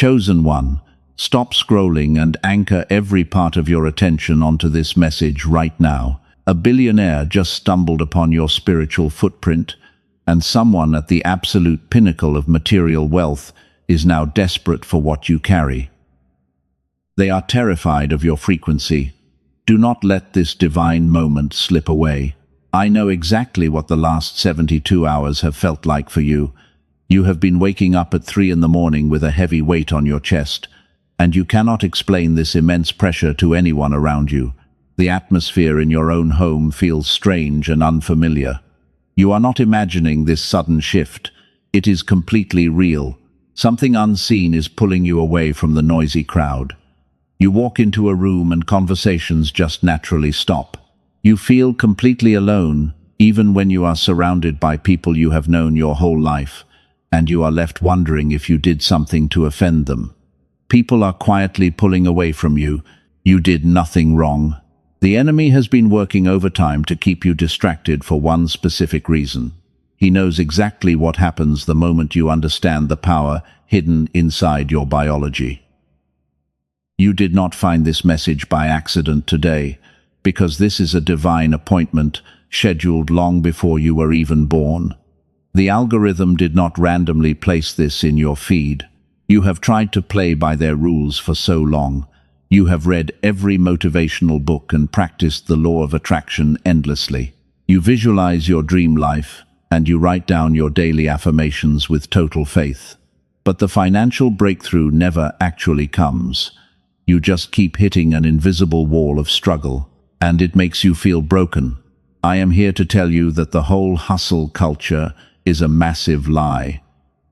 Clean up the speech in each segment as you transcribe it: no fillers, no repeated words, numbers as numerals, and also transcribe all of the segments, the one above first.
Chosen one, stop scrolling and anchor every part of your attention onto this message right now. A billionaire just stumbled upon your spiritual footprint, and someone at the absolute pinnacle of material wealth is now desperate for what you carry. They are terrified of your frequency. Do not let this divine moment slip away. I know exactly what the last 72 hours have felt like for you. You have been waking up at 3 in the morning with a heavy weight on your chest, and you cannot explain this immense pressure to anyone around you. The atmosphere in your own home feels strange and unfamiliar. You are not imagining this sudden shift. It is completely real. Something unseen is pulling you away from the noisy crowd. You walk into a room and conversations just naturally stop. You feel completely alone, even when you are surrounded by people you have known your whole life, and you are left wondering if you did something to offend them. People are quietly pulling away from you. You did nothing wrong. The enemy has been working overtime to keep you distracted for one specific reason. He knows exactly what happens the moment you understand the power hidden inside your biology. You did not find this message by accident today, because this is a divine appointment scheduled long before you were even born. The algorithm did not randomly place this in your feed. You have tried to play by their rules for so long. You have read every motivational book and practiced the law of attraction endlessly. You visualize your dream life, and you write down your daily affirmations with total faith. But the financial breakthrough never actually comes. You just keep hitting an invisible wall of struggle, and it makes you feel broken. I am here to tell you that the whole hustle culture is a massive lie.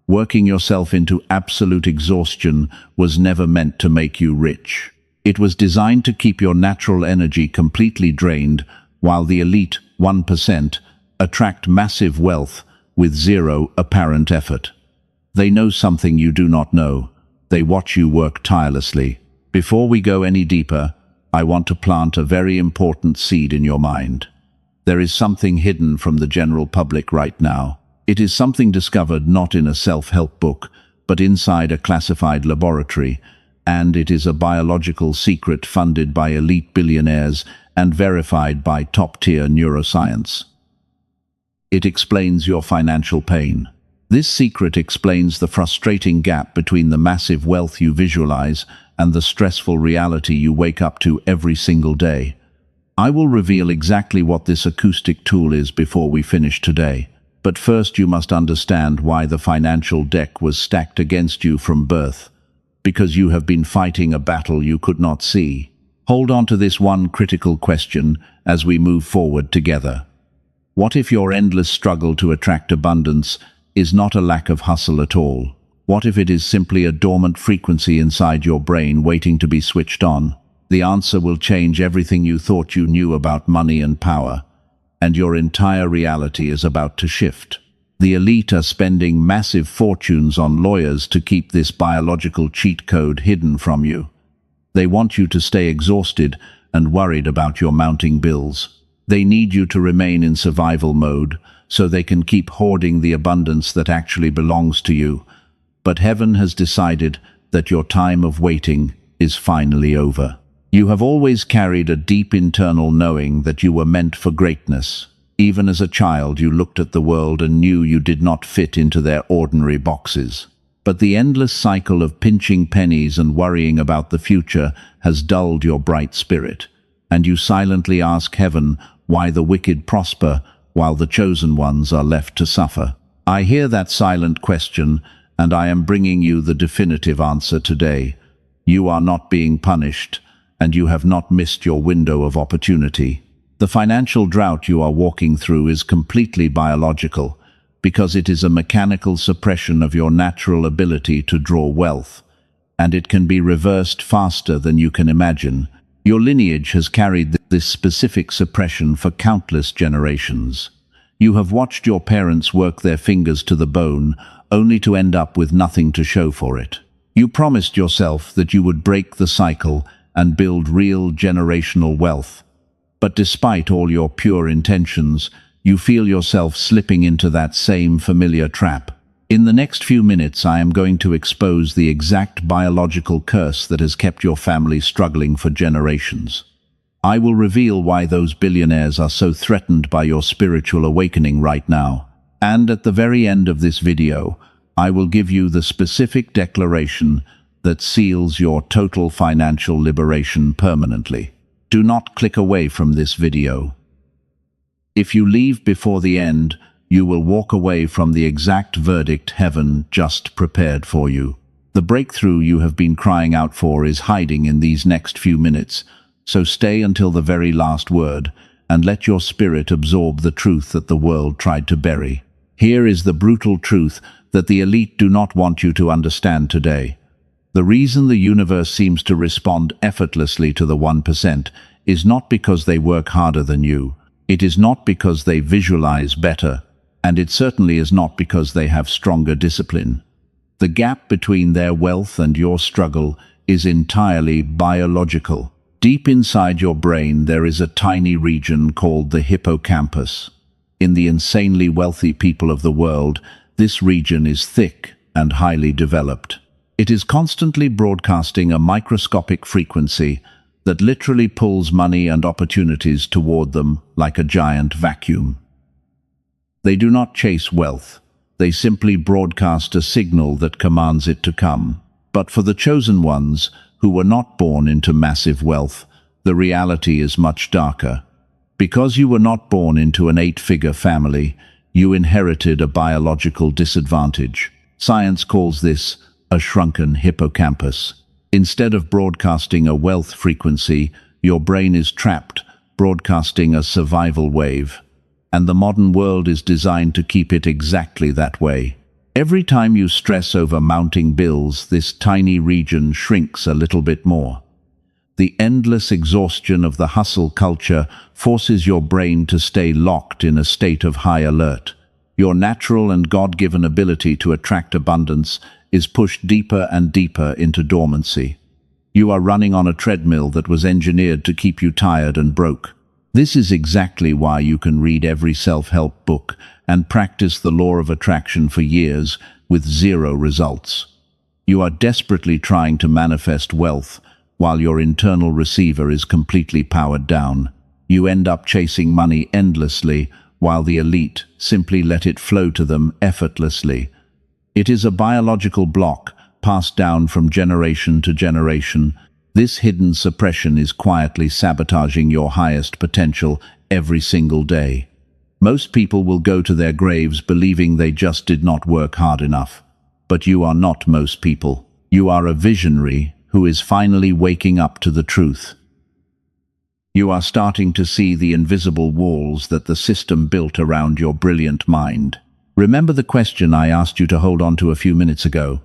Working yourself into absolute exhaustion was never meant to make you rich. It was designed to keep your natural energy completely drained, while the elite 1% attract massive wealth with zero apparent effort. They know something you do not know. They watch you work tirelessly. Before we go any deeper, I want to plant a very important seed in your mind. There is something hidden from the general public right now. It is something discovered not in a self-help book, but inside a classified laboratory, and it is a biological secret funded by elite billionaires and verified by top-tier neuroscience. It explains your financial pain. This secret explains the frustrating gap between the massive wealth you visualize and the stressful reality you wake up to every single day. I will reveal exactly what this acoustic tool is before we finish today. But first you must understand why the financial deck was stacked against you from birth. Because you have been fighting a battle you could not see. Hold on to this one critical question as we move forward together. What if your endless struggle to attract abundance is not a lack of hustle at all? What if it is simply a dormant frequency inside your brain waiting to be switched on? The answer will change everything you thought you knew about money and power, and your entire reality is about to shift. The elite are spending massive fortunes on lawyers to keep this biological cheat code hidden from you. They want you to stay exhausted and worried about your mounting bills. They need you to remain in survival mode so they can keep hoarding the abundance that actually belongs to you. But heaven has decided that your time of waiting is finally over. You have always carried a deep internal knowing that you were meant for greatness. Even as a child, you looked at the world and knew you did not fit into their ordinary boxes. But the endless cycle of pinching pennies and worrying about the future has dulled your bright spirit, and you silently ask heaven why the wicked prosper while the chosen ones are left to suffer. I hear that silent question, and I am bringing you the definitive answer today. You are not being punished, and you have not missed your window of opportunity. The financial drought you are walking through is completely biological, because it is a mechanical suppression of your natural ability to draw wealth, and it can be reversed faster than you can imagine. Your lineage has carried this specific suppression for countless generations. You have watched your parents work their fingers to the bone, only to end up with nothing to show for it. You promised yourself that you would break the cycle and build real generational wealth. But despite all your pure intentions, you feel yourself slipping into that same familiar trap. In the next few minutes, I am going to expose the exact biological curse that has kept your family struggling for generations. I will reveal why those billionaires are so threatened by your spiritual awakening right now. And at the very end of this video, I will give you the specific declaration that seals your total financial liberation permanently. Do not click away from this video. If you leave before the end, you will walk away from the exact verdict heaven just prepared for you. The breakthrough you have been crying out for is hiding in these next few minutes, so stay until the very last word and let your spirit absorb the truth that the world tried to bury. Here is the brutal truth that the elite do not want you to understand today. The reason the universe seems to respond effortlessly to the 1% is not because they work harder than you. It is not because they visualize better, and it certainly is not because they have stronger discipline. The gap between their wealth and your struggle is entirely biological. Deep inside your brain, there is a tiny region called the hippocampus. In the insanely wealthy people of the world, this region is thick and highly developed. It is constantly broadcasting a microscopic frequency that literally pulls money and opportunities toward them like a giant vacuum. They do not chase wealth. They simply broadcast a signal that commands it to come. But for the chosen ones, who were not born into massive wealth, the reality is much darker. Because you were not born into an 8-figure family, you inherited a biological disadvantage. Science calls this a shrunken hippocampus. Instead of broadcasting a wealth frequency, your brain is trapped, broadcasting a survival wave. And the modern world is designed to keep it exactly that way. Every time you stress over mounting bills, this tiny region shrinks a little bit more. The endless exhaustion of the hustle culture forces your brain to stay locked in a state of high alert. Your natural and God-given ability to attract abundance is pushed deeper and deeper into dormancy. You are running on a treadmill that was engineered to keep you tired and broke. This is exactly why you can read every self-help book and practice the law of attraction for years with zero results. You are desperately trying to manifest wealth while your internal receiver is completely powered down. You end up chasing money endlessly while the elite simply let it flow to them effortlessly. It is a biological block passed down from generation to generation. This hidden suppression is quietly sabotaging your highest potential every single day. Most people will go to their graves believing they just did not work hard enough. But you are not most people. You are a visionary who is finally waking up to the truth. You are starting to see the invisible walls that the system built around your brilliant mind. Remember the question I asked you to hold on to a few minutes ago?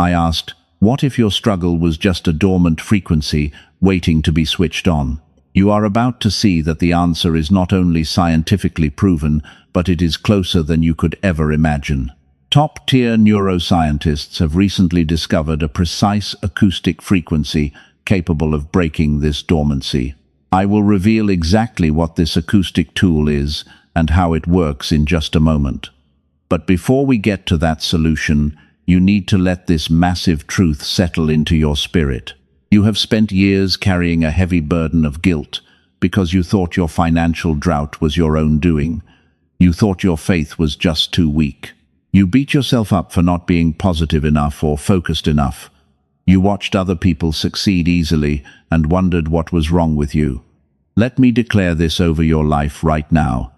I asked, what if your struggle was just a dormant frequency waiting to be switched on? You are about to see that the answer is not only scientifically proven, but it is closer than you could ever imagine. Top-tier neuroscientists have recently discovered a precise acoustic frequency capable of breaking this dormancy. I will reveal exactly what this acoustic tool is and how it works in just a moment. But before we get to that solution, you need to let this massive truth settle into your spirit. You have spent years carrying a heavy burden of guilt because you thought your financial drought was your own doing. You thought your faith was just too weak. You beat yourself up for not being positive enough or focused enough. You watched other people succeed easily and wondered what was wrong with you. Let me declare this over your life right now.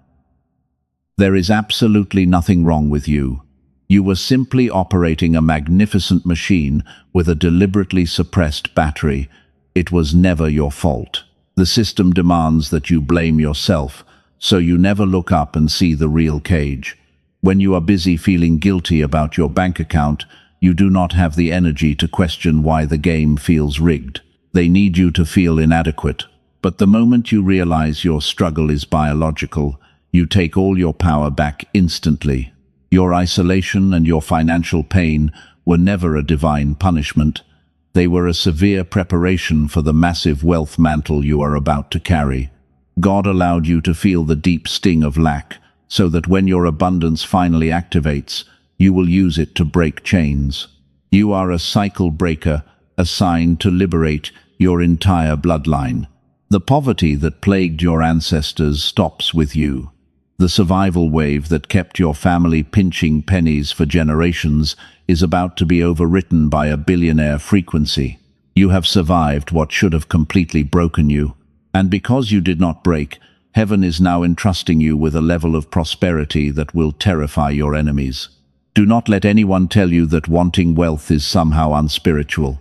There is absolutely nothing wrong with you. You were simply operating a magnificent machine with a deliberately suppressed battery. It was never your fault. The system demands that you blame yourself, so you never look up and see the real cage. When you are busy feeling guilty about your bank account, you do not have the energy to question why the game feels rigged. They need you to feel inadequate. But the moment you realize your struggle is biological, you take all your power back instantly. Your isolation and your financial pain were never a divine punishment. They were a severe preparation for the massive wealth mantle you are about to carry. God allowed you to feel the deep sting of lack, so that when your abundance finally activates, you will use it to break chains. You are a cycle breaker, assigned to liberate your entire bloodline. The poverty that plagued your ancestors stops with you. The survival wave that kept your family pinching pennies for generations is about to be overwritten by a billionaire frequency. You have survived what should have completely broken you. And because you did not break, heaven is now entrusting you with a level of prosperity that will terrify your enemies. Do not let anyone tell you that wanting wealth is somehow unspiritual.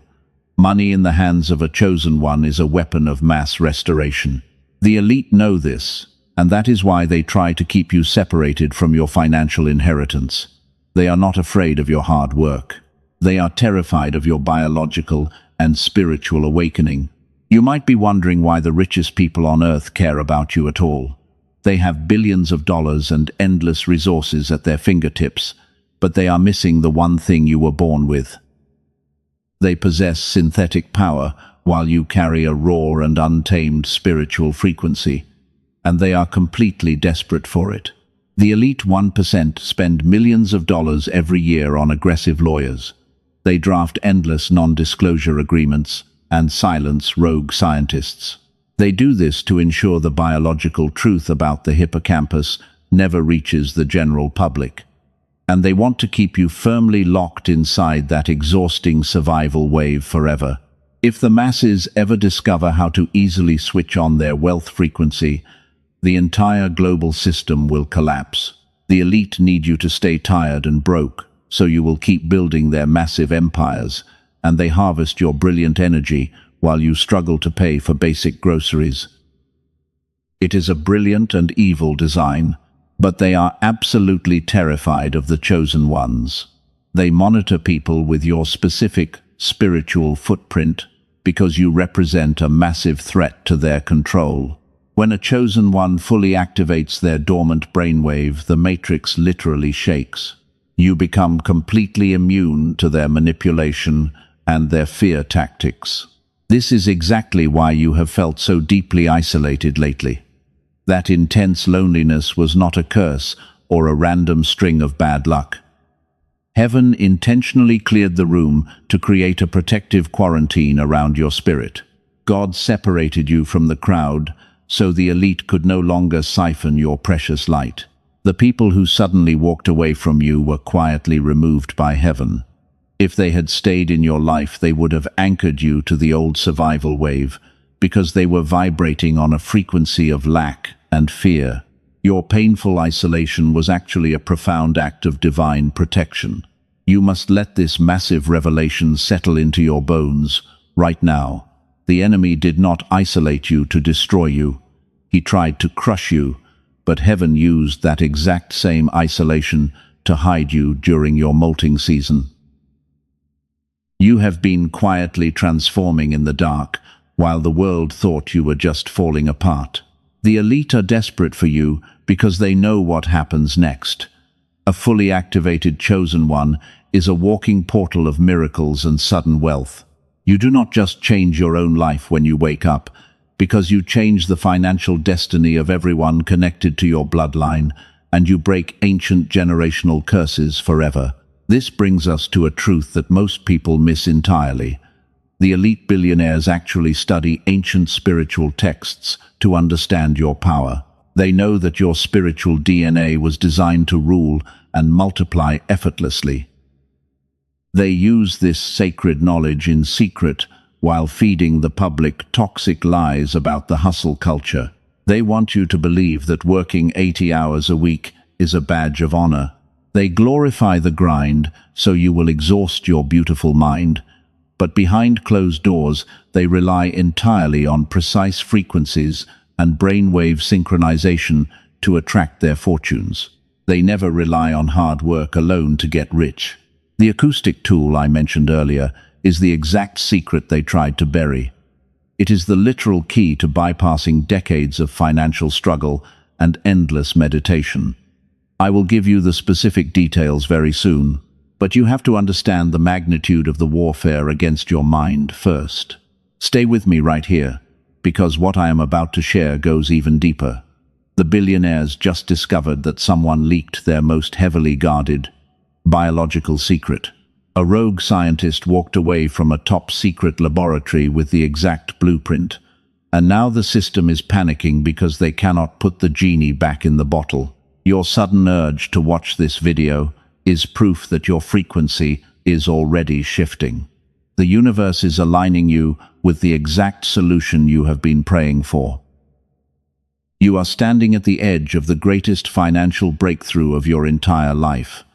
Money in the hands of a chosen one is a weapon of mass restoration. The elite know this, and that is why they try to keep you separated from your financial inheritance. They are not afraid of your hard work. They are terrified of your biological and spiritual awakening. You might be wondering why the richest people on earth care about you at all. They have billions of dollars and endless resources at their fingertips, but they are missing the one thing you were born with. They possess synthetic power while you carry a raw and untamed spiritual frequency, and they are completely desperate for it. The elite 1% spend millions of dollars every year on aggressive lawyers. They draft endless non-disclosure agreements and silence rogue scientists. They do this to ensure the biological truth about the hippocampus never reaches the general public. And they want to keep you firmly locked inside that exhausting survival wave forever. If the masses ever discover how to easily switch on their wealth frequency, the entire global system will collapse. The elite need you to stay tired and broke, so you will keep building their massive empires, and they harvest your brilliant energy while you struggle to pay for basic groceries. It is a brilliant and evil design, but they are absolutely terrified of the chosen ones. They monitor people with your specific spiritual footprint because you represent a massive threat to their control. When a chosen one fully activates their dormant brainwave, the matrix literally shakes. You become completely immune to their manipulation and their fear tactics. This is exactly why you have felt so deeply isolated lately. That intense loneliness was not a curse or a random string of bad luck. Heaven intentionally cleared the room to create a protective quarantine around your spirit. God separated you from the crowd so the elite could no longer siphon your precious light. The people who suddenly walked away from you were quietly removed by heaven. If they had stayed in your life, they would have anchored you to the old survival wave, because they were vibrating on a frequency of lack and fear. Your painful isolation was actually a profound act of divine protection. You must let this massive revelation settle into your bones right now. The enemy did not isolate you to destroy you. He tried to crush you, but heaven used that exact same isolation to hide you during your molting season. You have been quietly transforming in the dark, while the world thought you were just falling apart. The elite are desperate for you because they know what happens next. A fully activated chosen one is a walking portal of miracles and sudden wealth. You do not just change your own life when you wake up, because you change the financial destiny of everyone connected to your bloodline, and you break ancient generational curses forever. This brings us to a truth that most people miss entirely. The elite billionaires actually study ancient spiritual texts to understand your power. They know that your spiritual DNA was designed to rule and multiply effortlessly. They use this sacred knowledge in secret while feeding the public toxic lies about the hustle culture. They want you to believe that working 80 hours a week is a badge of honor. They glorify the grind so you will exhaust your beautiful mind. But behind closed doors, they rely entirely on precise frequencies and brainwave synchronization to attract their fortunes. They never rely on hard work alone to get rich. The acoustic tool I mentioned earlier is the exact secret they tried to bury. It is the literal key to bypassing decades of financial struggle and endless meditation. I will give you the specific details very soon, but you have to understand the magnitude of the warfare against your mind first. Stay with me right here, because what I am about to share goes even deeper. The billionaires just discovered that someone leaked their most heavily guarded Biological secret. A rogue scientist walked away from a top-secret laboratory with the exact blueprint, and now the system is panicking because they cannot put the genie back in the bottle. Your sudden urge to watch this video is proof that your frequency is already shifting. The universe is aligning you with the exact solution you have been praying for. You are standing at the edge of the greatest financial breakthrough of your entire life,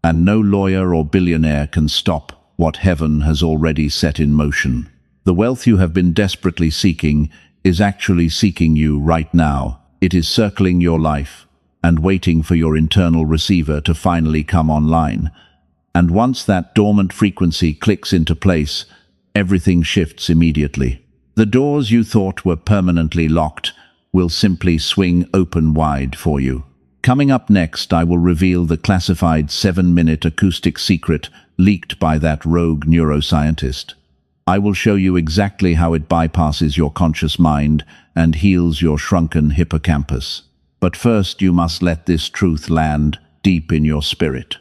and no lawyer or billionaire can stop what heaven has already set in motion. The wealth you have been desperately seeking is actually seeking you right now. It is circling your life and waiting for your internal receiver to finally come online. And once that dormant frequency clicks into place, everything shifts immediately. The doors you thought were permanently locked will simply swing open wide for you. Coming up next, I will reveal the classified 7-minute acoustic secret leaked by that rogue neuroscientist. I will show you exactly how it bypasses your conscious mind and heals your shrunken hippocampus. But first, you must let this truth land deep in your spirit.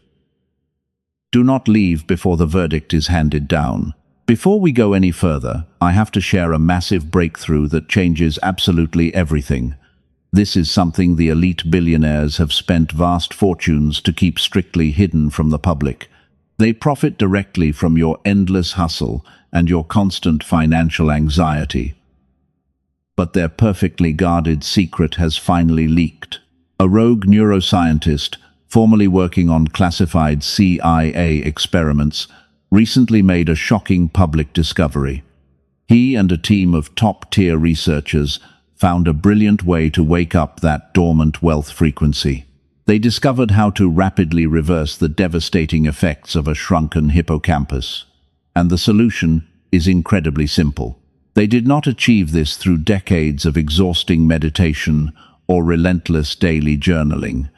Do not leave before the verdict is handed down. Before we go any further, I have to share a massive breakthrough that changes absolutely everything. This is something the elite billionaires have spent vast fortunes to keep strictly hidden from the public. They profit directly from your endless hustle and your constant financial anxiety. But their perfectly guarded secret has finally leaked. A rogue neuroscientist, formerly working on classified CIA experiments, recently made a shocking public discovery. He and a team of top-tier researchers found a brilliant way to wake up that dormant wealth frequency. They discovered how to rapidly reverse the devastating effects of a shrunken hippocampus. And the solution is incredibly simple. They did not achieve this through decades of exhausting meditation or relentless daily journaling.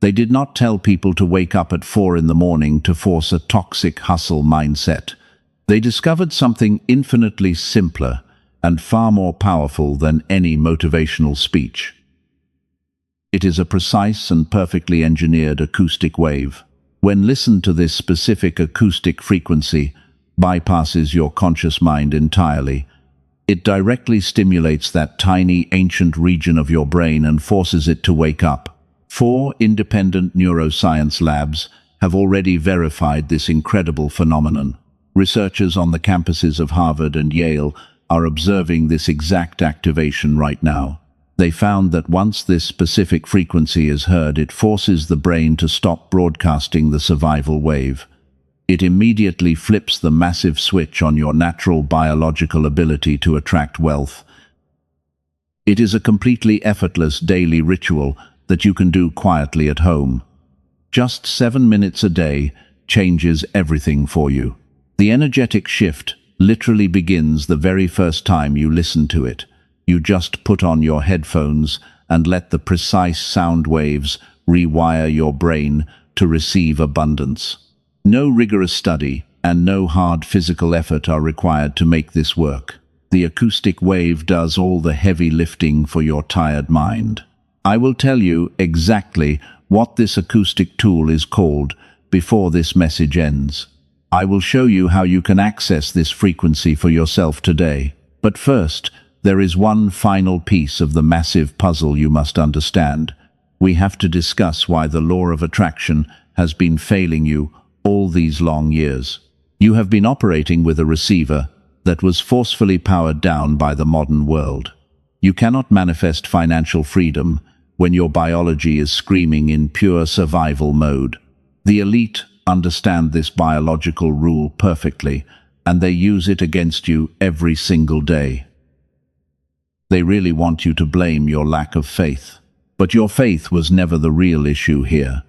They did not tell people to wake up at 4 in the morning to force a toxic hustle mindset. They discovered something infinitely simpler and far more powerful than any motivational speech. It is a precise and perfectly engineered acoustic wave. When listened to, this specific acoustic frequency bypasses your conscious mind entirely. It directly stimulates that tiny, ancient region of your brain and forces it to wake up. 4 independent neuroscience labs have already verified this incredible phenomenon. Researchers on the campuses of Harvard and Yale are observing this exact activation right now. They found that once this specific frequency is heard, it forces the brain to stop broadcasting the survival wave. It immediately flips the massive switch on your natural biological ability to attract wealth. It is a completely effortless daily ritual that you can do quietly at home. Just 7 minutes a day changes everything for you. The energetic shift literally begins the very first time you listen to it. You just put on your headphones and let the precise sound waves rewire your brain to receive abundance. No rigorous study and no hard physical effort are required to make this work. The acoustic wave does all the heavy lifting for your tired mind. I will tell you exactly what this acoustic tool is called before this message ends. I will show you how you can access this frequency for yourself today. But first, there is one final piece of the massive puzzle you must understand. We have to discuss why the law of attraction has been failing you all these long years. You have been operating with a receiver that was forcefully powered down by the modern world. You cannot manifest financial freedom when your biology is screaming in pure survival mode. The elite understand this biological rule perfectly, and they use it against you every single day. They really want you to blame your lack of faith. But your faith was never the real issue here.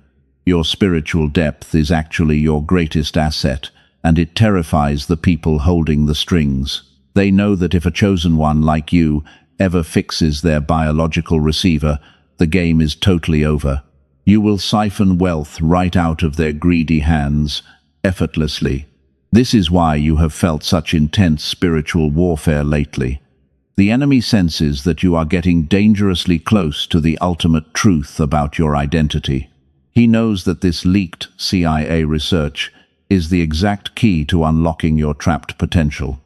Your spiritual depth is actually your greatest asset, and it terrifies the people holding the strings. They know that if a chosen one like you ever fixes their biological receiver, the game is totally over. You will siphon wealth right out of their greedy hands, effortlessly. This is why you have felt such intense spiritual warfare lately. The enemy senses that you are getting dangerously close to the ultimate truth about your identity. He knows that this leaked CIA research is the exact key to unlocking your trapped potential.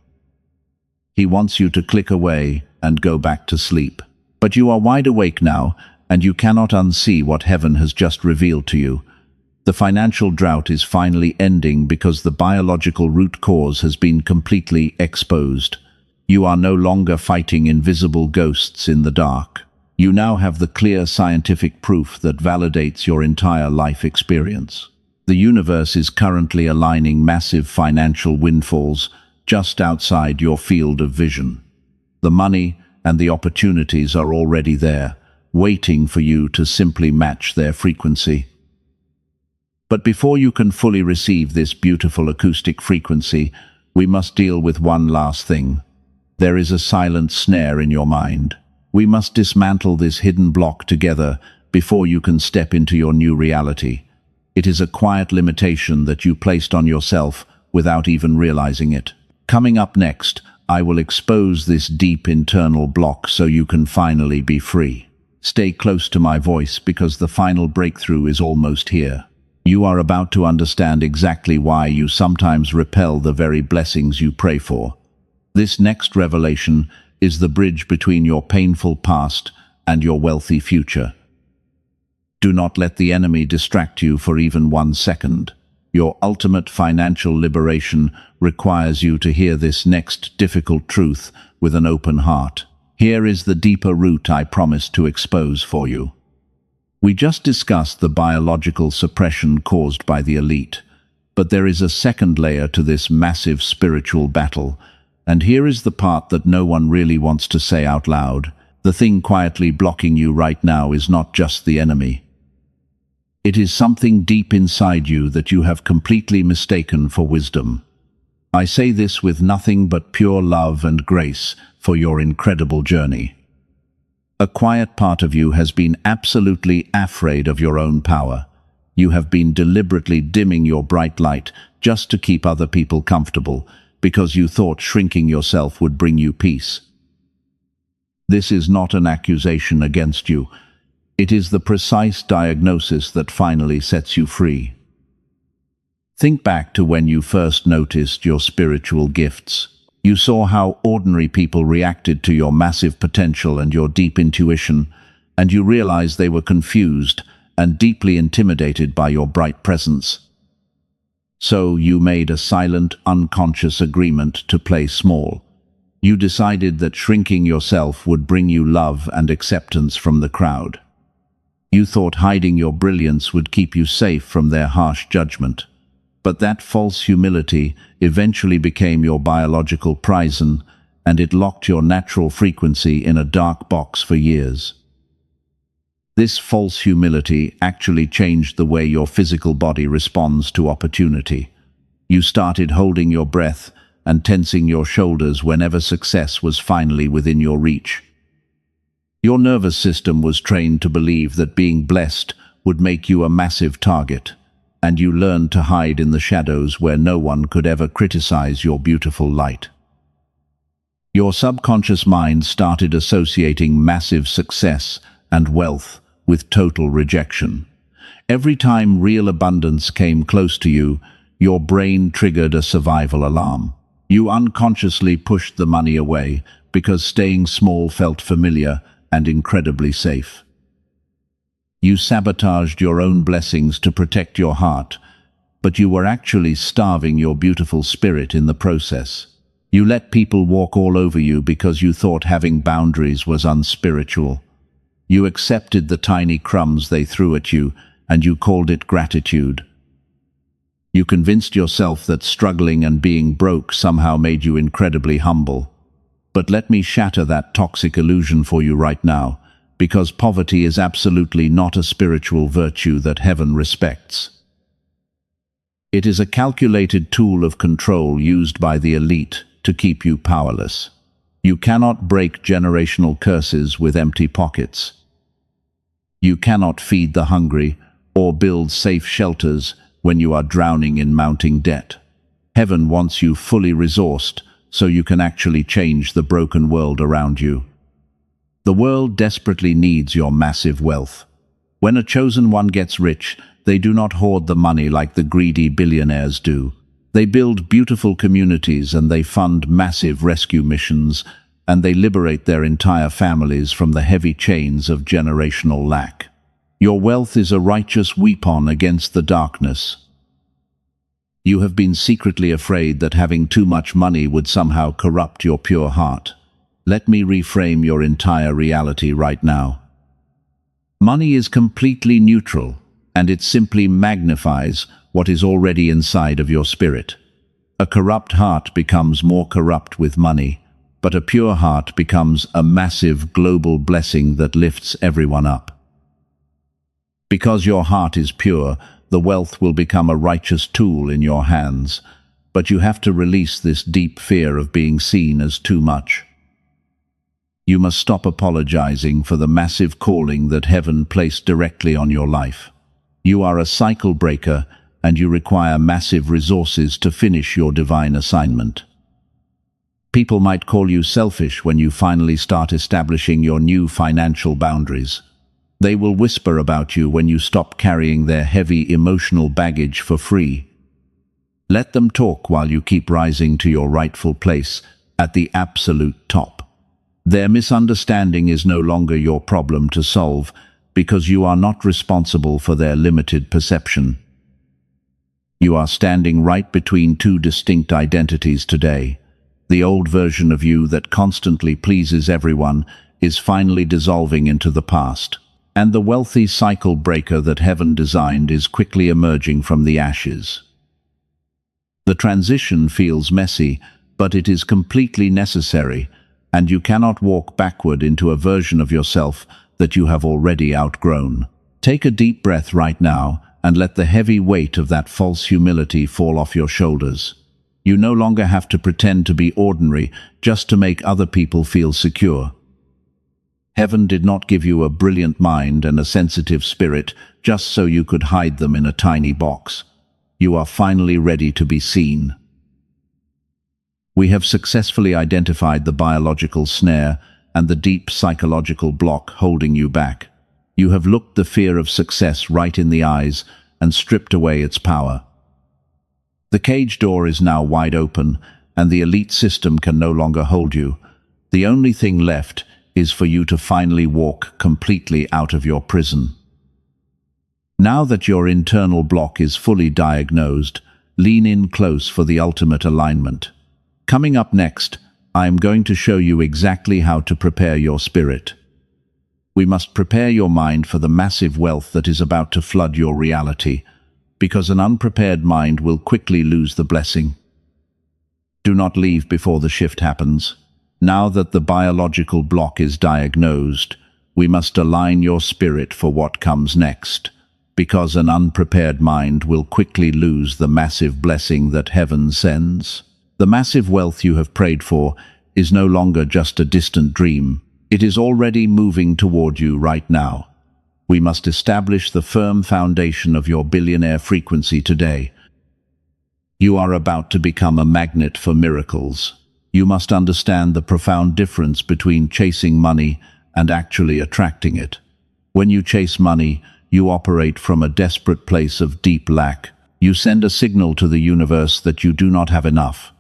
He wants you to click away and go back to sleep. But you are wide awake now, and you cannot unsee what heaven has just revealed to you. The financial drought is finally ending because the biological root cause has been completely exposed. You are no longer fighting invisible ghosts in the dark. You now have the clear scientific proof that validates your entire life experience. The universe is currently aligning massive financial windfalls just outside your field of vision. The money and the opportunities are already there, waiting for you to simply match their frequency. But before you can fully receive this beautiful acoustic frequency, we must deal with one last thing. There is a silent snare in your mind. We must dismantle this hidden block together before you can step into your new reality. It is a quiet limitation that you placed on yourself without even realizing it. Coming up next, I will expose this deep internal block so you can finally be free. Stay close to my voice because the final breakthrough is almost here. You are about to understand exactly why you sometimes repel the very blessings you pray for. This next revelation is the bridge between your painful past and your wealthy future. Do not let the enemy distract you for even 1 second. Your ultimate financial liberation requires you to hear this next difficult truth with an open heart. Here is the deeper root I promised to expose for you. We just discussed the biological suppression caused by the elite, but there is a second layer to this massive spiritual battle, and here is the part that no one really wants to say out loud. The thing quietly blocking you right now is not just the enemy. It is something deep inside you that you have completely mistaken for wisdom. I say this with nothing but pure love and grace for your incredible journey. A quiet part of you has been absolutely afraid of your own power. You have been deliberately dimming your bright light just to keep other people comfortable, because you thought shrinking yourself would bring you peace. This is not an accusation against you. It is the precise diagnosis that finally sets you free. Think back to when you first noticed your spiritual gifts. You saw how ordinary people reacted to your massive potential and your deep intuition, and you realized they were confused and deeply intimidated by your bright presence. So you made a silent, unconscious agreement to play small. You decided that shrinking yourself would bring you love and acceptance from the crowd. You thought hiding your brilliance would keep you safe from their harsh judgment. But that false humility eventually became your biological prison, and it locked your natural frequency in a dark box for years. This false humility actually changed the way your physical body responds to opportunity. You started holding your breath and tensing your shoulders whenever success was finally within your reach. Your nervous system was trained to believe that being blessed would make you a massive target, and you learned to hide in the shadows where no one could ever criticize your beautiful light. Your subconscious mind started associating massive success and wealth with total rejection. Every time real abundance came close to you, your brain triggered a survival alarm. You unconsciously pushed the money away because staying small felt familiar and incredibly safe. You sabotaged your own blessings to protect your heart, but you were actually starving your beautiful spirit in the process. You let people walk all over you because you thought having boundaries was unspiritual. You accepted the tiny crumbs they threw at you, and you called it gratitude. You convinced yourself that struggling and being broke somehow made you incredibly humble. But let me shatter that toxic illusion for you right now, because poverty is absolutely not a spiritual virtue that heaven respects. It is a calculated tool of control used by the elite to keep you powerless. You cannot break generational curses with empty pockets. You cannot feed the hungry or build safe shelters when you are drowning in mounting debt. Heaven wants you fully resourced so you can actually change the broken world around you. The world desperately needs your massive wealth. When a chosen one gets rich, they do not hoard the money like the greedy billionaires do. They build beautiful communities and they fund massive rescue missions, and they liberate their entire families from the heavy chains of generational lack. Your wealth is a righteous weapon against the darkness. You have been secretly afraid that having too much money would somehow corrupt your pure heart. Let me reframe your entire reality right now. Money is completely neutral, and it simply magnifies what is already inside of your spirit. A corrupt heart becomes more corrupt with money, but a pure heart becomes a massive global blessing that lifts everyone up. Because your heart is pure, the wealth will become a righteous tool in your hands, but you have to release this deep fear of being seen as too much. You must stop apologizing for the massive calling that heaven placed directly on your life. You are a cycle breaker, and you require massive resources to finish your divine assignment. People might call you selfish when you finally start establishing your new financial boundaries. They will whisper about you when you stop carrying their heavy emotional baggage for free. Let them talk while you keep rising to your rightful place at the absolute top. Their misunderstanding is no longer your problem to solve, because you are not responsible for their limited perception. You are standing right between two distinct identities today. The old version of you that constantly pleases everyone is finally dissolving into the past, and the wealthy cycle breaker that heaven designed is quickly emerging from the ashes. The transition feels messy, but it is completely necessary, and you cannot walk backward into a version of yourself that you have already outgrown. Take a deep breath right now and let the heavy weight of that false humility fall off your shoulders. You no longer have to pretend to be ordinary just to make other people feel secure. Heaven did not give you a brilliant mind and a sensitive spirit just so you could hide them in a tiny box. You are finally ready to be seen. We have successfully identified the biological snare and the deep psychological block holding you back. You have looked the fear of success right in the eyes and stripped away its power. The cage door is now wide open, and the elite system can no longer hold you. The only thing left is for you to finally walk completely out of your prison. Now that your internal block is fully diagnosed, lean in close for the ultimate alignment. Coming up next, I am going to show you exactly how to prepare your spirit. We must prepare your mind for the massive wealth that is about to flood your reality, because an unprepared mind will quickly lose the blessing. Do not leave before the shift happens. Now that the biological block is diagnosed, we must align your spirit for what comes next, because an unprepared mind will quickly lose the massive blessing that heaven sends. The massive wealth you have prayed for is no longer just a distant dream. It is already moving toward you right now. We must establish the firm foundation of your billionaire frequency today. You are about to become a magnet for miracles. You must understand the profound difference between chasing money and actually attracting it. When you chase money, you operate from a desperate place of deep lack. You send a signal to the universe that you do not have enough.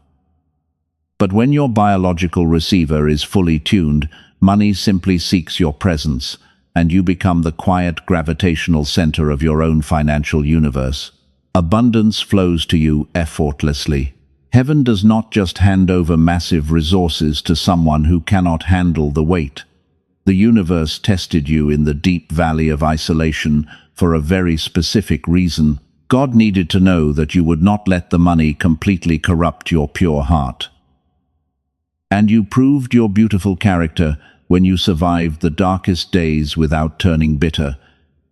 But when your biological receiver is fully tuned, money simply seeks your presence, and you become the quiet gravitational center of your own financial universe. Abundance flows to you effortlessly. Heaven does not just hand over massive resources to someone who cannot handle the weight. The universe tested you in the deep valley of isolation for a very specific reason. God needed to know that you would not let the money completely corrupt your pure heart. And you proved your beautiful character when you survived the darkest days without turning bitter,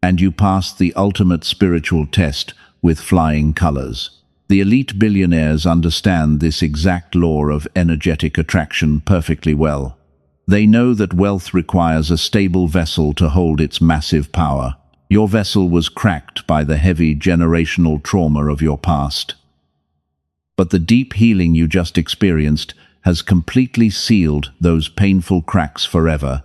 and you passed the ultimate spiritual test with flying colors. The elite billionaires understand this exact law of energetic attraction perfectly well. They know that wealth requires a stable vessel to hold its massive power. Your vessel was cracked by the heavy generational trauma of your past. But the deep healing you just experienced has completely sealed those painful cracks forever,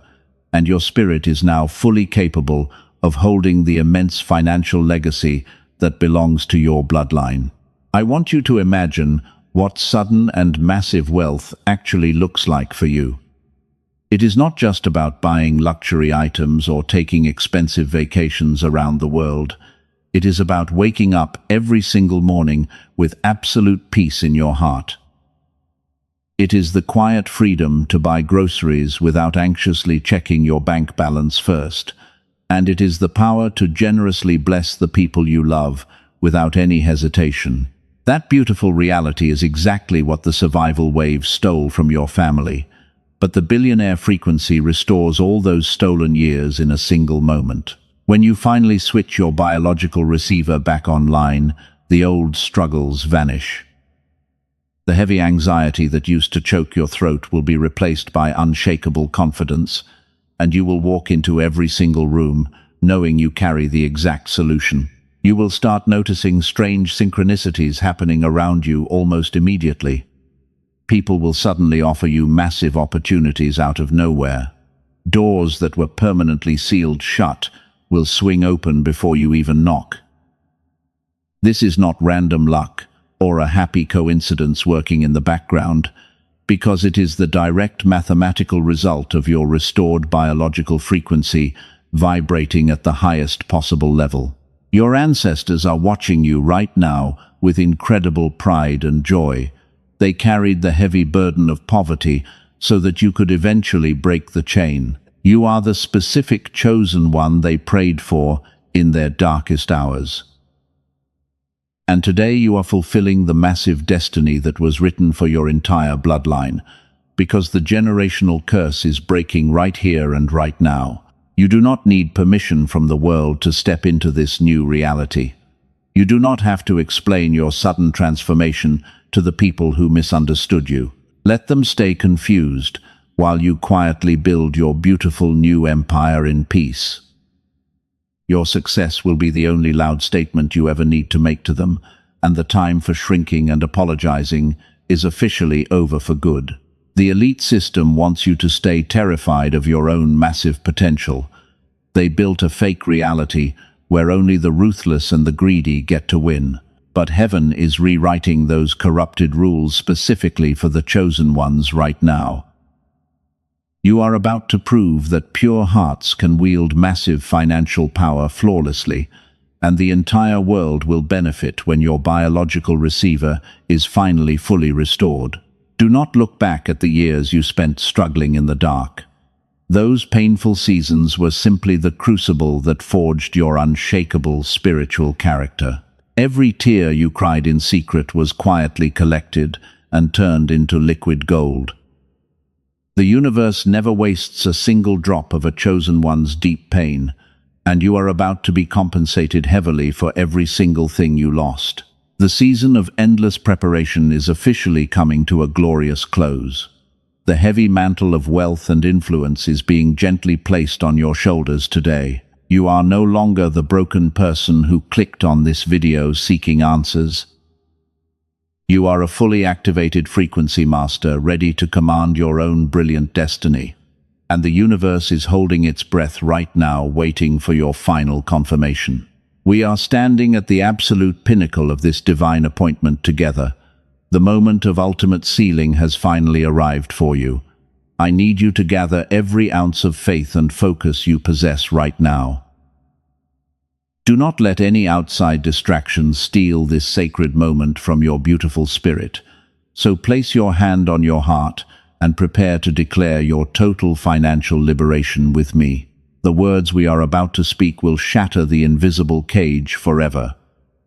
and your spirit is now fully capable of holding the immense financial legacy that belongs to your bloodline. I want you to imagine what sudden and massive wealth actually looks like for you. It is not just about buying luxury items or taking expensive vacations around the world. It is about waking up every single morning with absolute peace in your heart. It is the quiet freedom to buy groceries without anxiously checking your bank balance first. And it is the power to generously bless the people you love without any hesitation. That beautiful reality is exactly what the survival wave stole from your family. But the billionaire frequency restores all those stolen years in a single moment. When you finally switch your biological receiver back online, the old struggles vanish. The heavy anxiety that used to choke your throat will be replaced by unshakable confidence, and you will walk into every single room knowing you carry the exact solution. You will start noticing strange synchronicities happening around you almost immediately. People will suddenly offer you massive opportunities out of nowhere. Doors that were permanently sealed shut will swing open before you even knock. This is not random luck or a happy coincidence working in the background, because it is the direct mathematical result of your restored biological frequency vibrating at the highest possible level. Your ancestors are watching you right now with incredible pride and joy. They carried the heavy burden of poverty so that you could eventually break the chain. You are the specific chosen one they prayed for in their darkest hours. And today you are fulfilling the massive destiny that was written for your entire bloodline, because the generational curse is breaking right here and right now. You do not need permission from the world to step into this new reality. You do not have to explain your sudden transformation to the people who misunderstood you. Let them stay confused while you quietly build your beautiful new empire in peace. Your success will be the only loud statement you ever need to make to them, and the time for shrinking and apologizing is officially over for good. The elite system wants you to stay terrified of your own massive potential. They built a fake reality where only the ruthless and the greedy get to win. But heaven is rewriting those corrupted rules specifically for the chosen ones right now. You are about to prove that pure hearts can wield massive financial power flawlessly, and the entire world will benefit when your biological receiver is finally fully restored. Do not look back at the years you spent struggling in the dark. Those painful seasons were simply the crucible that forged your unshakable spiritual character. Every tear you cried in secret was quietly collected and turned into liquid gold. The universe never wastes a single drop of a chosen one's deep pain, and you are about to be compensated heavily for every single thing you lost. The season of endless preparation is officially coming to a glorious close. The heavy mantle of wealth and influence is being gently placed on your shoulders today. You are no longer the broken person who clicked on this video seeking answers. You are a fully activated frequency master ready to command your own brilliant destiny. And the universe is holding its breath right now, waiting for your final confirmation. We are standing at the absolute pinnacle of this divine appointment together. The moment of ultimate sealing has finally arrived for you. I need you to gather every ounce of faith and focus you possess right now. Do not let any outside distractions steal this sacred moment from your beautiful spirit. So place your hand on your heart and prepare to declare your total financial liberation with me. The words we are about to speak will shatter the invisible cage forever.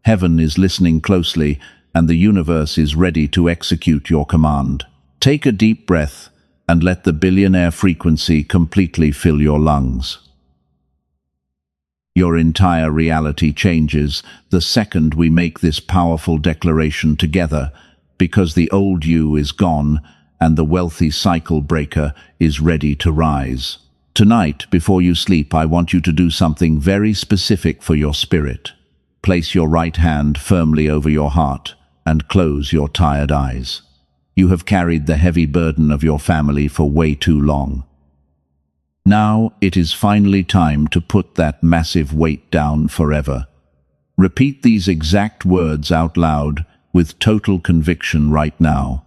Heaven is listening closely, and the universe is ready to execute your command. Take a deep breath and let the billionaire frequency completely fill your lungs. Your entire reality changes the second we make this powerful declaration together, because the old you is gone and the wealthy cycle breaker is ready to rise. Tonight, before you sleep, I want you to do something very specific for your spirit. Place your right hand firmly over your heart and close your tired eyes. You have carried the heavy burden of your family for way too long. Now it is finally time to put that massive weight down forever. Repeat these exact words out loud with total conviction right now.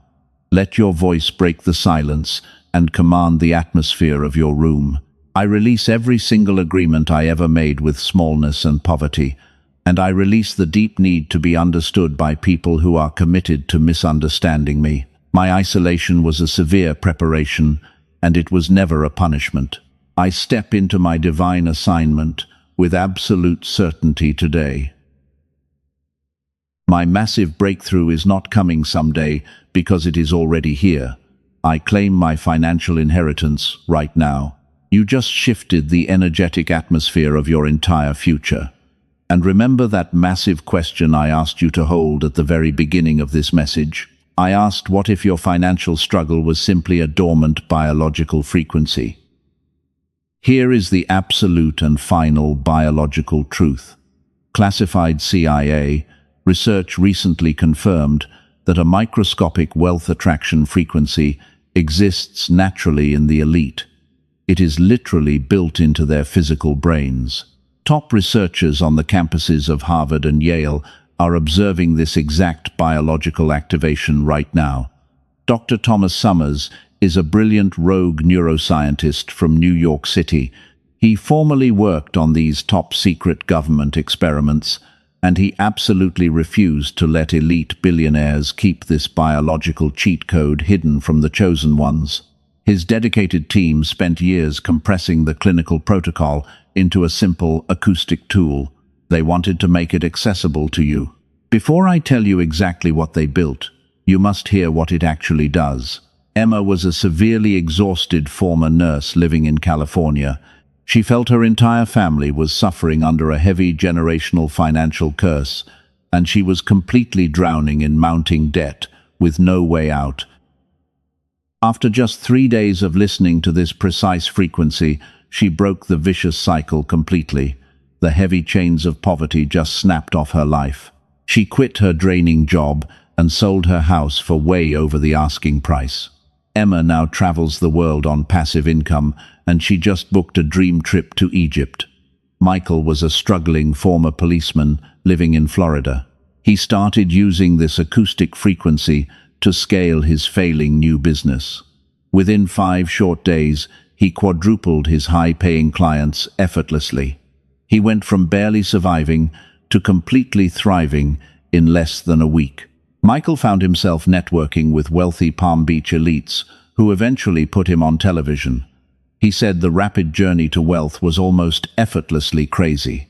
Let your voice break the silence and command the atmosphere of your room. I release every single agreement I ever made with smallness and poverty, and I release the deep need to be understood by people who are committed to misunderstanding me. My isolation was a severe preparation, and it was never a punishment. I step into my divine assignment with absolute certainty today. My massive breakthrough is not coming someday because it is already here. I claim my financial inheritance right now. You just shifted the energetic atmosphere of your entire future. And remember that massive question I asked you to hold at the very beginning of this message? I asked, what if your financial struggle was simply a dormant biological frequency? Here is the absolute and final biological truth. Classified CIA research recently confirmed that a microscopic wealth attraction frequency exists naturally in the elite. It is literally built into their physical brains. Top researchers on the campuses of Harvard and Yale are observing this exact biological activation right now. Dr. Thomas Summers is a brilliant rogue neuroscientist from New York City. He formerly worked on these top-secret government experiments, and he absolutely refused to let elite billionaires keep this biological cheat code hidden from the chosen ones. His dedicated team spent years compressing the clinical protocol into a simple acoustic tool. They wanted to make it accessible to you. Before I tell you exactly what they built, you must hear what it actually does. Emma was a severely exhausted former nurse living in California. She felt her entire family was suffering under a heavy generational financial curse, and she was completely drowning in mounting debt with no way out. After just 3 days of listening to this precise frequency, she broke the vicious cycle completely. The heavy chains of poverty just snapped off her life. She quit her draining job and sold her house for way over the asking price. Emma now travels the world on passive income, and she just booked a dream trip to Egypt. Michael was a struggling former policeman living in Florida. He started using this acoustic frequency to scale his failing new business. Within 5 short days, he quadrupled his high-paying clients effortlessly. He went from barely surviving to completely thriving in less than a week. Michael found himself networking with wealthy Palm Beach elites who eventually put him on television. He said the rapid journey to wealth was almost effortlessly crazy.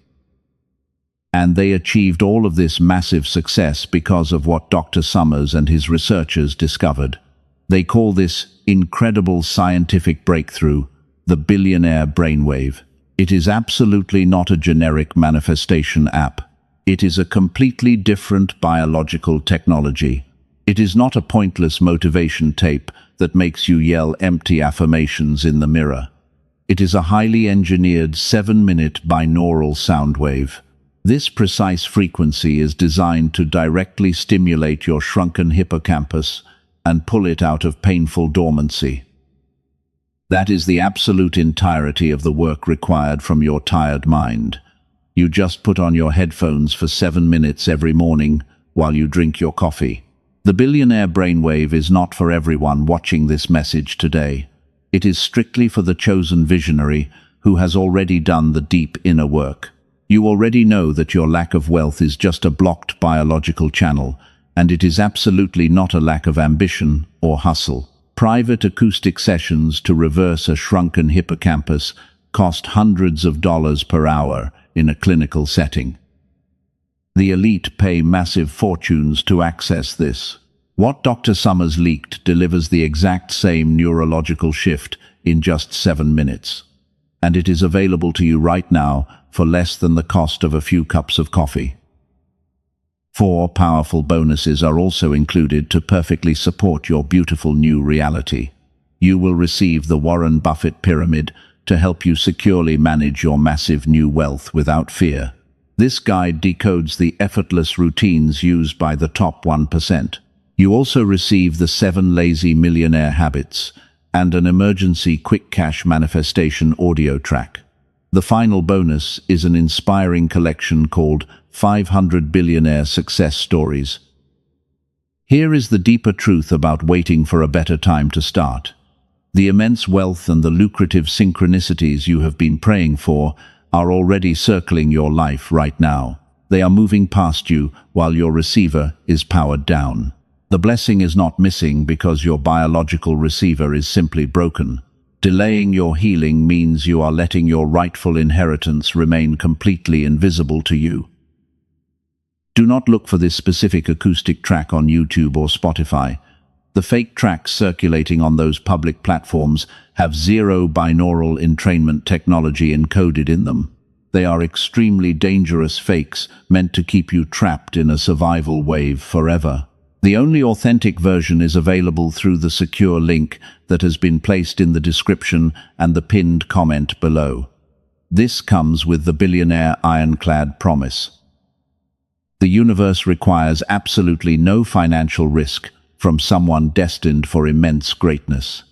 And they achieved all of this massive success because of what Dr. Summers and his researchers discovered. They call this incredible scientific breakthrough the billionaire brainwave. It is absolutely not a generic manifestation app. It is a completely different biological technology. It is not a pointless motivation tape that makes you yell empty affirmations in the mirror. It is a highly engineered 7-minute binaural sound wave. This precise frequency is designed to directly stimulate your shrunken hippocampus and pull it out of painful dormancy. That is the absolute entirety of the work required from your tired mind. You just put on your headphones for 7 minutes every morning while you drink your coffee. The billionaire brainwave is not for everyone watching this message today. It is strictly for the chosen visionary who has already done the deep inner work. You already know that your lack of wealth is just a blocked biological channel, and it is absolutely not a lack of ambition or hustle. Private acoustic sessions to reverse a shrunken hippocampus cost hundreds of dollars per hour in a clinical setting. The elite pay massive fortunes to access this. What Dr. Summers leaked delivers the exact same neurological shift in just 7 minutes. And it is available to you right now for less than the cost of a few cups of coffee. 4 powerful bonuses are also included to perfectly support your beautiful new reality. You will receive the Warren Buffett Pyramid to help you securely manage your massive new wealth without fear. This guide decodes the effortless routines used by the top 1%. You also receive the 7 lazy millionaire habits, and an emergency quick cash manifestation audio track. The final bonus is an inspiring collection called 500 Billionaire Success Stories. Here is the deeper truth about waiting for a better time to start. The immense wealth and the lucrative synchronicities you have been praying for are already circling your life right now. They are moving past you while your receiver is powered down. The blessing is not missing because your biological receiver is simply broken. Delaying your healing means you are letting your rightful inheritance remain completely invisible to you. Do not look for this specific acoustic track on YouTube or Spotify. The fake tracks circulating on those public platforms have zero binaural entrainment technology encoded in them. They are extremely dangerous fakes meant to keep you trapped in a survival wave forever. The only authentic version is available through the secure link that has been placed in the description and the pinned comment below. This comes with the billionaire ironclad promise. The universe requires absolutely no financial risk from someone destined for immense greatness.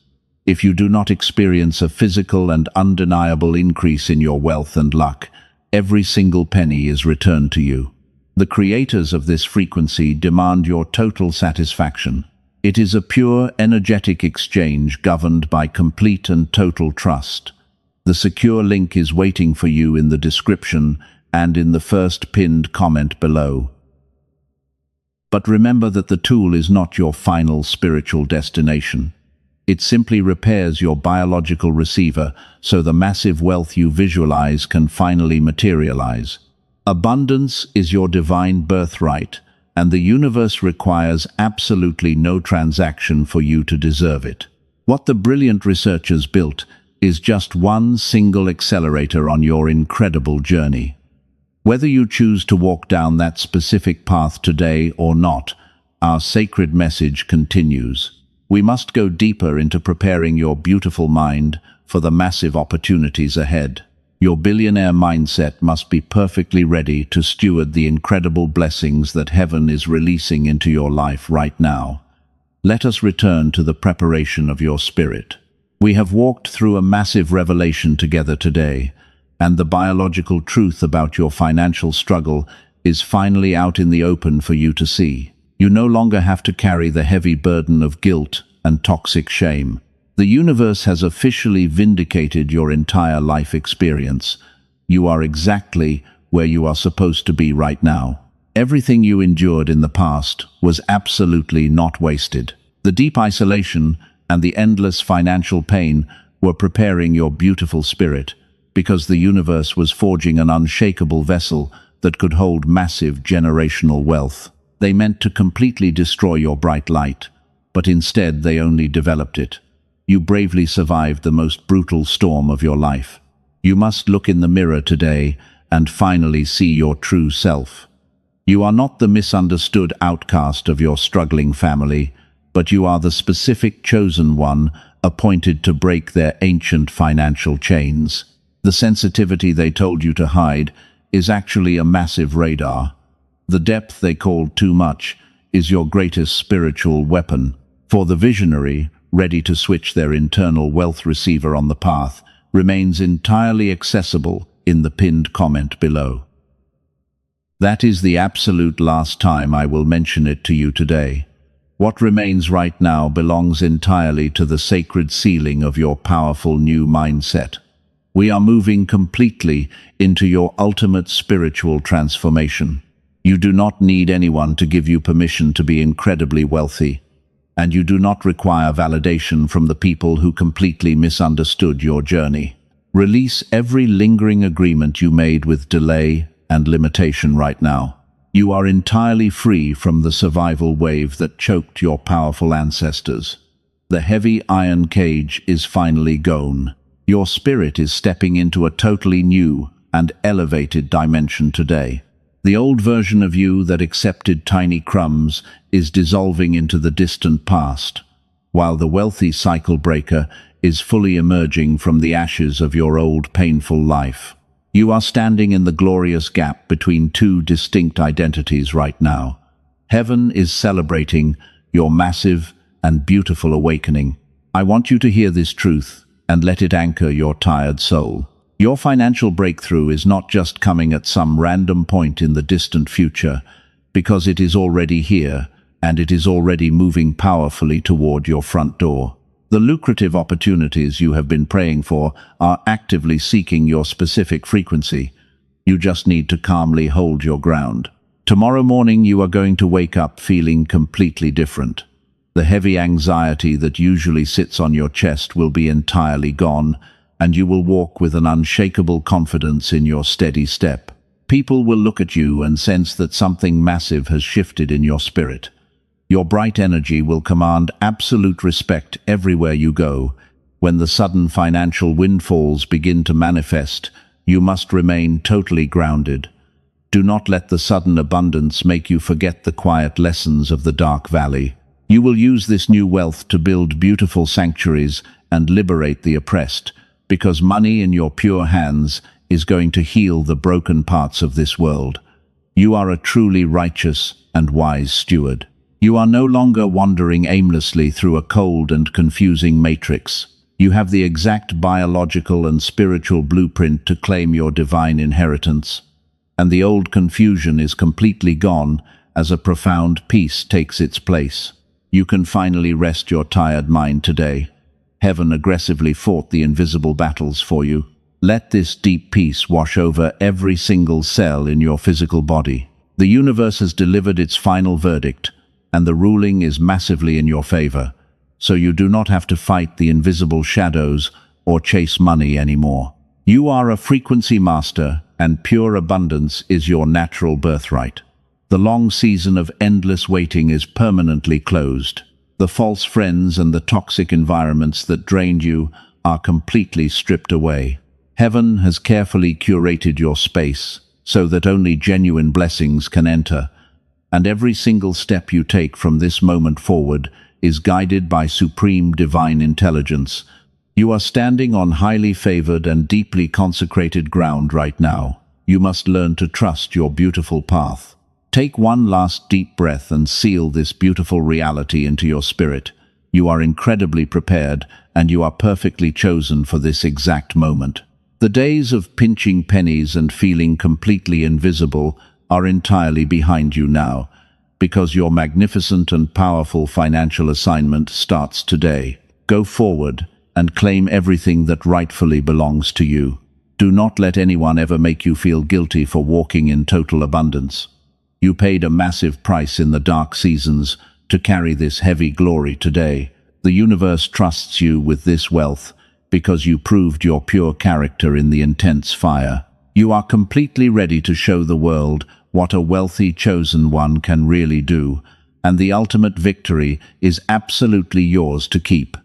If you do not experience a physical and undeniable increase in your wealth and luck, every single penny is returned to you. The creators of this frequency demand your total satisfaction. It is a pure, energetic exchange governed by complete and total trust. The secure link is waiting for you in the description and in the first pinned comment below. But remember that the tool is not your final spiritual destination. It simply repairs your biological receiver so the massive wealth you visualize can finally materialize. Abundance is your divine birthright, and the universe requires absolutely no transaction for you to deserve it. What the brilliant researchers built is just one single accelerator on your incredible journey. Whether you choose to walk down that specific path today or not, our sacred message continues. We must go deeper into preparing your beautiful mind for the massive opportunities ahead. Your billionaire mindset must be perfectly ready to steward the incredible blessings that heaven is releasing into your life right now. Let us return to the preparation of your spirit. We have walked through a massive revelation together today, and the biological truth about your financial struggle is finally out in the open for you to see. You no longer have to carry the heavy burden of guilt and toxic shame. The universe has officially vindicated your entire life experience. You are exactly where you are supposed to be right now. Everything you endured in the past was absolutely not wasted. The deep isolation and the endless financial pain were preparing your beautiful spirit, because the universe was forging an unshakable vessel that could hold massive generational wealth. They meant to completely destroy your bright light, but instead they only developed it. You bravely survived the most brutal storm of your life. You must look in the mirror today and finally see your true self. You are not the misunderstood outcast of your struggling family, but you are the specific chosen one appointed to break their ancient financial chains. The sensitivity they told you to hide is actually a massive radar. The depth they called too much is your greatest spiritual weapon. For the visionary, ready to switch their internal wealth receiver on the path, remains entirely accessible in the pinned comment below. That is the absolute last time I will mention it to you today. What remains right now belongs entirely to the sacred sealing of your powerful new mindset. We are moving completely into your ultimate spiritual transformation. You do not need anyone to give you permission to be incredibly wealthy, and you do not require validation from the people who completely misunderstood your journey. Release every lingering agreement you made with delay and limitation right now. You are entirely free from the survival wave that choked your powerful ancestors. The heavy iron cage is finally gone. Your spirit is stepping into a totally new and elevated dimension today. The old version of you that accepted tiny crumbs is dissolving into the distant past, while the wealthy cycle breaker is fully emerging from the ashes of your old painful life. You are standing in the glorious gap between two distinct identities right now. Heaven is celebrating your massive and beautiful awakening. I want you to hear this truth and let it anchor your tired soul. Your financial breakthrough is not just coming at some random point in the distant future, because it is already here, and it is already moving powerfully toward your front door. The lucrative opportunities you have been praying for are actively seeking your specific frequency. You just need to calmly hold your ground. Tomorrow morning you are going to wake up feeling completely different. The heavy anxiety that usually sits on your chest will be entirely gone, and you will walk with an unshakable confidence in your steady step. People will look at you and sense that something massive has shifted in your spirit. Your bright energy will command absolute respect everywhere you go. When the sudden financial windfalls begin to manifest, you must remain totally grounded. Do not let the sudden abundance make you forget the quiet lessons of the dark valley. You will use this new wealth to build beautiful sanctuaries and liberate the oppressed, because money in your pure hands is going to heal the broken parts of this world. You are a truly righteous and wise steward. You are no longer wandering aimlessly through a cold and confusing matrix. You have the exact biological and spiritual blueprint to claim your divine inheritance. And the old confusion is completely gone as a profound peace takes its place. You can finally rest your tired mind today. Heaven aggressively fought the invisible battles for you. Let this deep peace wash over every single cell in your physical body. The universe has delivered its final verdict, and the ruling is massively in your favor, so you do not have to fight the invisible shadows or chase money anymore. You are a frequency master, and pure abundance is your natural birthright. The long season of endless waiting is permanently closed. The false friends and the toxic environments that drained you are completely stripped away. Heaven has carefully curated your space so that only genuine blessings can enter, and every single step you take from this moment forward is guided by supreme divine intelligence. You are standing on highly favored and deeply consecrated ground right now. You must learn to trust your beautiful path. Take one last deep breath and seal this beautiful reality into your spirit. You are incredibly prepared, and you are perfectly chosen for this exact moment. The days of pinching pennies and feeling completely invisible are entirely behind you now, because your magnificent and powerful financial assignment starts today. Go forward and claim everything that rightfully belongs to you. Do not let anyone ever make you feel guilty for walking in total abundance. You paid a massive price in the dark seasons to carry this heavy glory today. The universe trusts you with this wealth because you proved your pure character in the intense fire. You are completely ready to show the world what a wealthy chosen one can really do, and the ultimate victory is absolutely yours to keep.